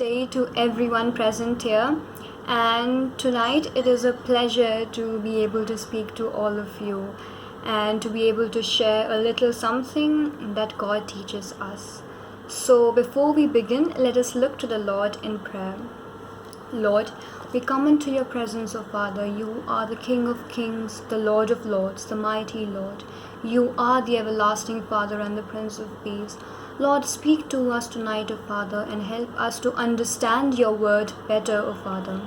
Day to everyone present here, and tonight it is a pleasure to be able to speak to all of you and to be able to share a little something that God teaches us. So before we begin, let us look to the Lord in prayer. Lord, we come into your presence, O Father. You are the King of Kings, the Lord of Lords, the mighty Lord. You are the everlasting Father and the Prince of Peace. Lord, speak to us tonight, O Father, and help us to understand your word better, O Father.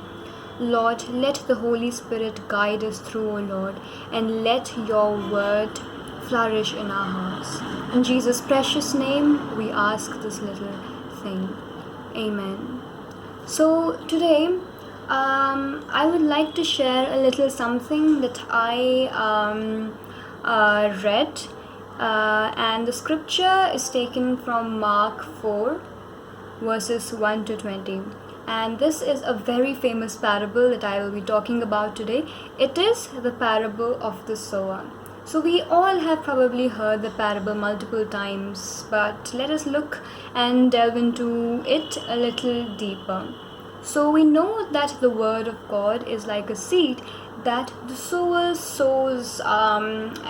Lord, let the Holy Spirit guide us through, O Lord, and let your word flourish in our hearts. In Jesus' precious name, we ask this little thing. Amen. So today, I would like to share a little something that I read, and the scripture is taken from Mark 4, verses 1 to 20. And this is a very famous parable that I will be talking about today. It is the parable of the sower. So we all have probably heard the parable multiple times, but let us look and delve into it a little deeper. So we know that the word of God is like a seed that the sower sows and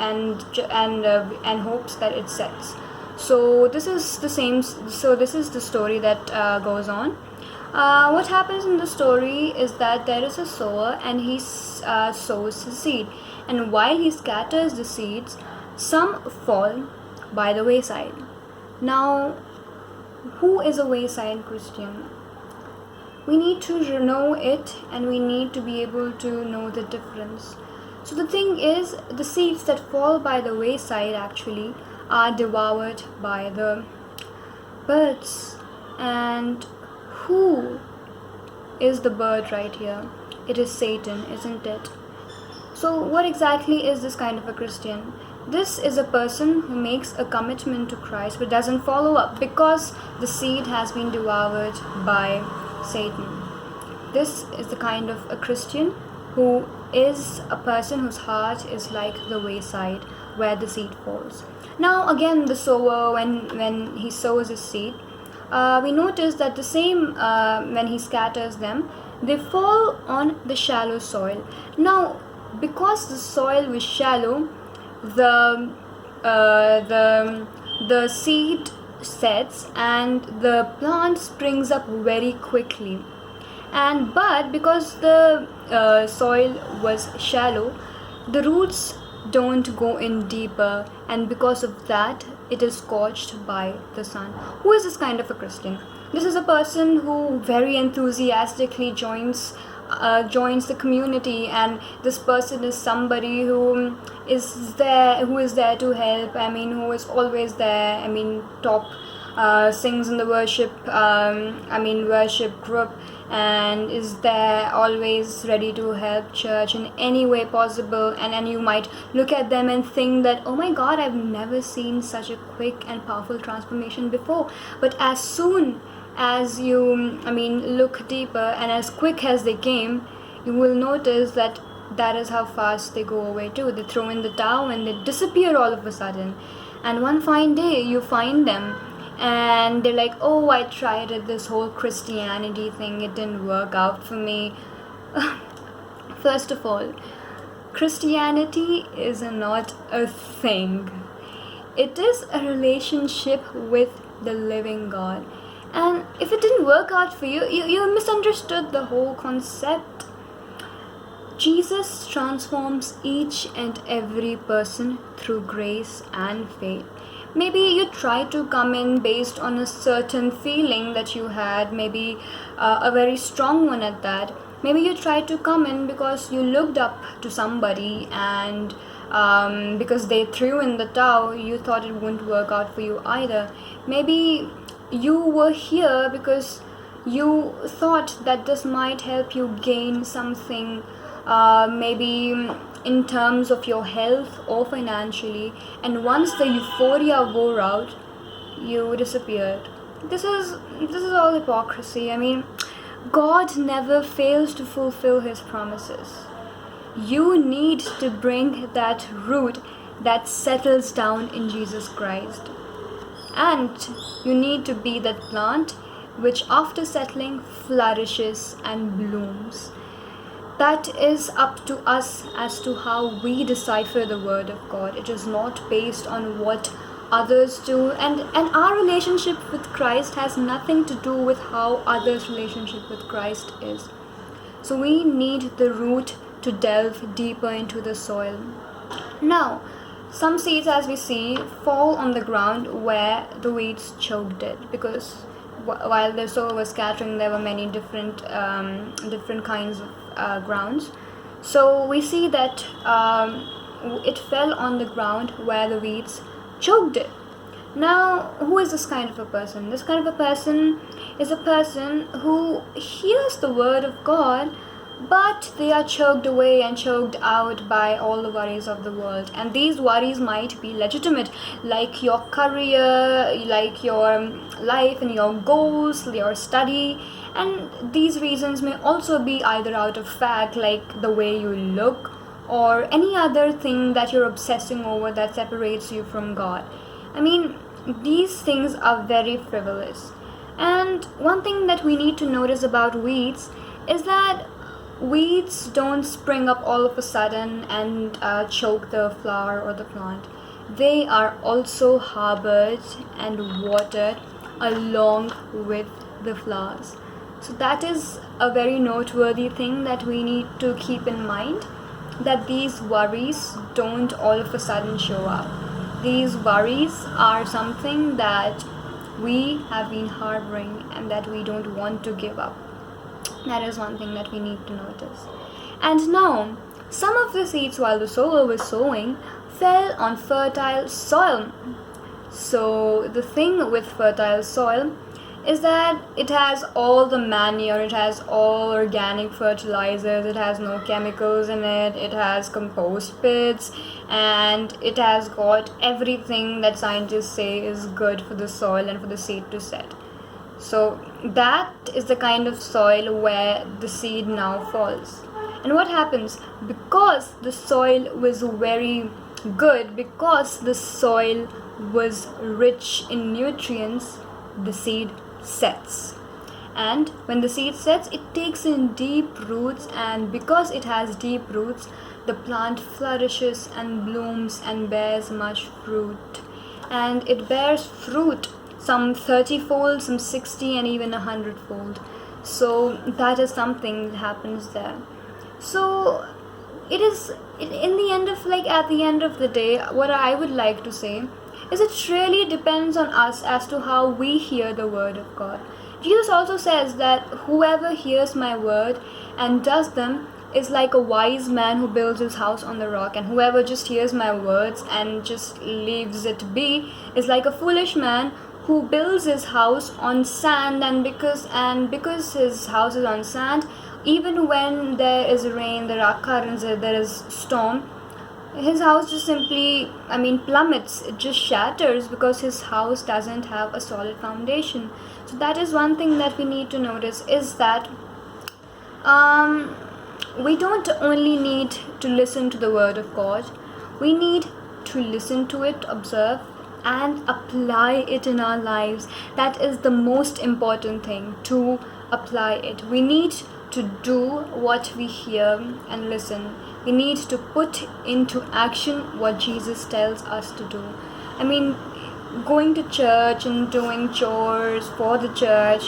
hopes that it sets. So this is the same. So this is the story that goes on. What happens in the story is that there is a sower and he sows his seed, and while he scatters the seeds, some fall by the wayside. Now, who is a wayside Christian? We need to know it, and we need to be able to know the difference. So the thing is, the seeds that fall by the wayside actually are devoured by the birds. And who is the bird right here? It is Satan, isn't it? So what exactly is this kind of a Christian? This is a person who makes a commitment to Christ but doesn't follow up because the seed has been devoured by Satan. This is the kind of a Christian who is a person whose heart is like the wayside where the seed falls. Now again, the sower, when he sows his seed, we notice that the same when he scatters them, they fall on the shallow soil. Now, because the soil was shallow, the seed sets and the plant springs up very quickly. But because the soil was shallow, the roots don't go in deeper, and because of that, it is scorched by the sun. Who is this kind of a Christian? This is a person who very enthusiastically joins the community, and this person is somebody who is there to help. Who is always there. Top sings in the worship group, and is there always ready to help church in any way possible. And then you might look at them and think that, oh my God, I've never seen such a quick and powerful transformation before. But as soon as you look deeper, and as quick as they came, you will notice that is how fast they go away too. They throw in the towel and they disappear all of a sudden. And one fine day you find them and they're like, oh, I tried it, this whole Christianity thing, it didn't work out for me. First of all, Christianity is not a thing. It is a relationship with the living God. And if it didn't work out for you, you misunderstood the whole concept. Jesus transforms each and every person through grace and faith. Maybe you tried to come in based on a certain feeling that you had, maybe a very strong one at that. Maybe you tried to come in because you looked up to somebody, and because they threw in the towel, you thought it wouldn't work out for you either. Maybe you were here because you thought that this might help you gain something, maybe in terms of your health or financially, and once the euphoria wore out, you disappeared. This is all hypocrisy. God never fails to fulfill his promises. You need to bring that root that settles down in Jesus Christ. And you need to be that plant which after settling flourishes and blooms. That is up to us as to how we decipher the word of God. It is not based on what others do, and our relationship with Christ has nothing to do with how others' relationship with Christ is. So we need the root to delve deeper into the soil. Now, some seeds, as we see, fall on the ground where the weeds choked it, because while the soil was scattering, there were many different kinds of grounds. So we see that it fell on the ground where the weeds choked it. Now, who is this kind of a person? This kind of a person is a person who hears the word of God, but they are choked away and choked out by all the worries of the world. And these worries might be legitimate, like your career, like your life and your goals, your study. And these reasons may also be either out of fact, like the way you look, or any other thing that you're obsessing over that separates you from God. I mean, these things are very frivolous. And one thing that we need to notice about weeds is that weeds don't spring up all of a sudden and choke the flower or the plant. They are also harbored and watered along with the flowers. So that is a very noteworthy thing that we need to keep in mind, that these worries don't all of a sudden show up. These worries are something that we have been harboring and that we don't want to give up. That is one thing that we need to notice. And now, some of the seeds while the sower was sowing fell on fertile soil. So the thing with fertile soil is that it has all the manure, it has all organic fertilizers, it has no chemicals in it, it has compost pits, and it has got everything that scientists say is good for the soil and for the seed to set. So that is the kind of soil where the seed now falls. And what happens? Because the soil was very good, because the soil was rich in nutrients, the seed sets. And when the seed sets, it takes in deep roots, and because it has deep roots, the plant flourishes and blooms and bears much fruit. And it bears fruit, some 30-fold, some 60, and even 100-fold. So that is something that happens there. So it is in the end of, like, at the end of the day, what I would like to say is it really depends on us as to how we hear the word of God. Jesus also says that whoever hears my word and does them is like a wise man who builds his house on the rock, and whoever just hears my words and just leaves it be is like a foolish man who builds his house on sand. And because his house is on sand, even when there is rain, there are currents, there is storm, his house just simply, plummets. It just shatters because his house doesn't have a solid foundation. So that is one thing that we need to notice, is that we don't only need to listen to the word of God, we need to listen to it, observe, and apply it in our lives. That is the most important thing, to apply it. We need to do what we hear and listen. We need to put into action what Jesus tells us to do. Going to church and doing chores for the church,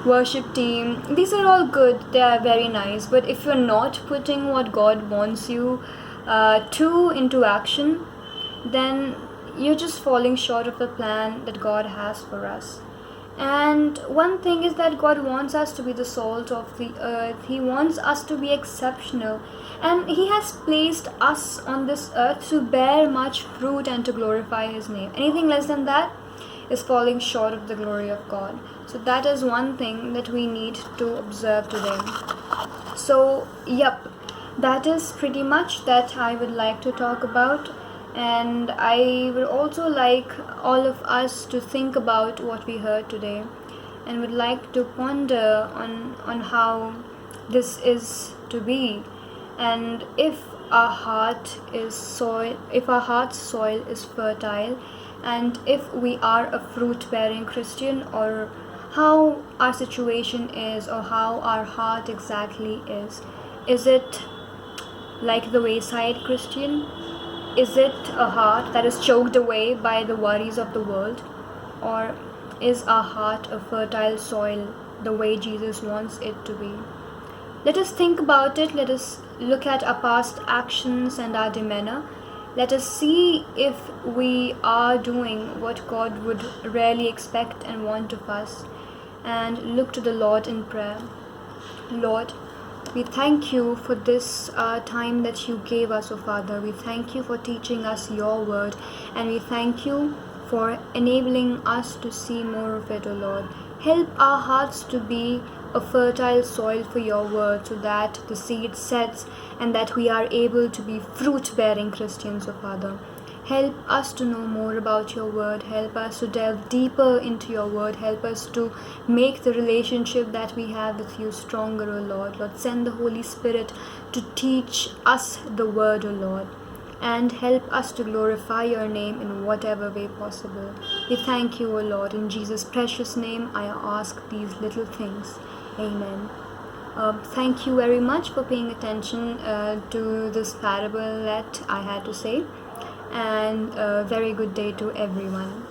worship team, these are all good, they are very nice, but if you're not putting what God wants you to into action, then you're just falling short of the plan that God has for us. And one thing is that God wants us to be the salt of the earth. He wants us to be exceptional, and He has placed us on this earth to bear much fruit and to glorify His name. Anything less than that is falling short of the glory of God. So that is one thing that we need to observe today. So that is pretty much that I would like to talk about. And I would also like all of us to think about what we heard today, and would like to ponder on how this is to be. And if our heart is soil, if our heart's soil is fertile, and if we are a fruit-bearing Christian, or how our situation is, or how our heart exactly is. Is it like the wayside Christian? Is it a heart that is choked away by the worries of the world? Or is our heart a fertile soil the way Jesus wants it to be? Let us think about it. Let us look at our past actions and our demeanor. Let us see if we are doing what God would really expect and want of us, and look to the Lord in prayer. Lord, we thank you for this time that you gave us, O Father. We thank you for teaching us your word, and we thank you for enabling us to see more of it, O Lord. Help our hearts to be a fertile soil for your word, so that the seed sets and that we are able to be fruit-bearing Christians, O Father. Help us to know more about your word. Help us to delve deeper into your word. Help us to make the relationship that we have with you stronger, O Lord. Lord, send the Holy Spirit to teach us the word, O Lord, and help us to glorify your name in whatever way possible. We thank you, O Lord. In Jesus' precious name, I ask these little things. Amen. Thank you very much for paying attention to this parable that I had to say, and a very good day to everyone.